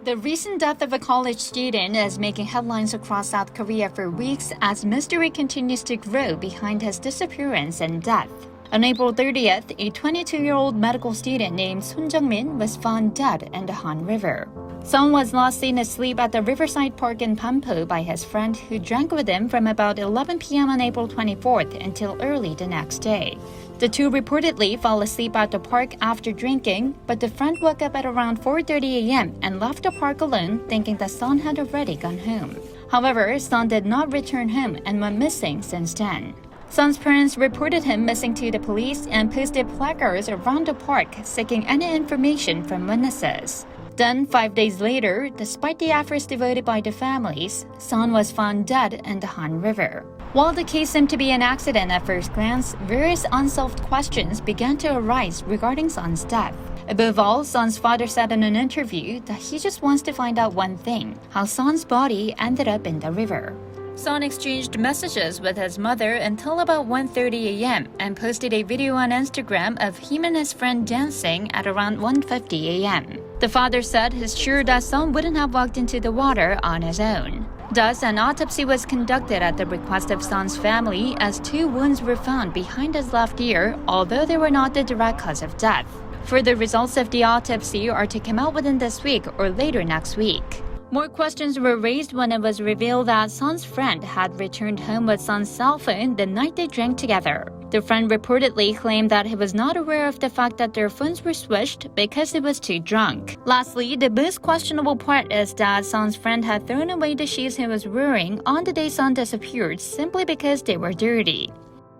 The recent death of a college student is making headlines across South Korea for weeks as mystery continues to grow behind his disappearance and death. On April 30th, a 22-year-old medical student named 손정민 was found dead in the Han River. Son was last seen asleep at the Riverside Park in Pampo by his friend who drank with him from about 11 p.m. on April 24th until early the next day. The two reportedly fell asleep at the park after drinking, but the friend woke up at around 4:30 a.m. and left the park alone, thinking that Son had already gone home. However, Son did not return home and went missing since then. Son's parents reported him missing to the police and posted placards around the park seeking any information from witnesses. Then, 5 days later, despite the efforts devoted by the families, Son was found dead in the Han River. While the case seemed to be an accident at first glance, various unsolved questions began to arise regarding Son's death. Above all, Son's father said in an interview that he just wants to find out one thing: how Son's body ended up in the river. Son exchanged messages with his mother until about 1:30 a.m. and posted a video on Instagram of him and his friend dancing at around 1:50 a.m. The father said he's sure that Son wouldn't have walked into the water on his own. Thus, an autopsy was conducted at the request of Son's family as 2 wounds were found behind his left ear, although they were not the direct cause of death. Further results of the autopsy are to come out within this week or later next week. More questions were raised when it was revealed that Son's friend had returned home with Son's cell phone the night they drank together. The friend reportedly claimed that he was not aware of the fact that their phones were switched because he was too drunk. Lastly, the most questionable part is that Son's friend had thrown away the shoes he was wearing on the day Son disappeared simply because they were dirty.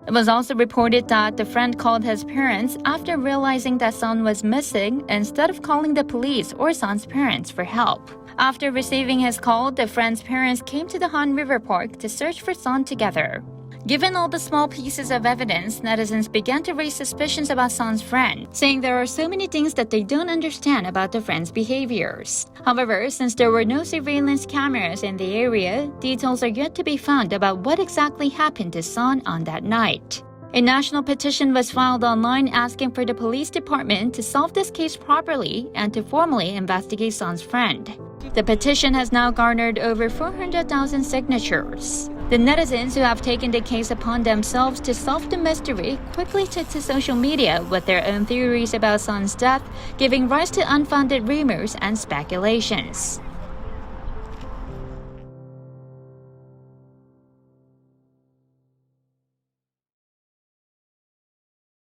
It was also reported that the friend called his parents after realizing that Son was missing instead of calling the police or Son's parents for help. After receiving his call, the friend's parents came to the Han River Park to search for Son together. Given all the small pieces of evidence, netizens began to raise suspicions about Son's friend, saying there are so many things that they don't understand about the friend's behaviors. However, since there were no surveillance cameras in the area, details are yet to be found about what exactly happened to Son on that night. A national petition was filed online asking for the police department to solve this case properly and to formally investigate Son's friend. The petition has now garnered over 400,000 signatures. The netizens who have taken the case upon themselves to solve the mystery quickly took to social media with their own theories about Son's death, giving rise to unfounded rumors and speculations.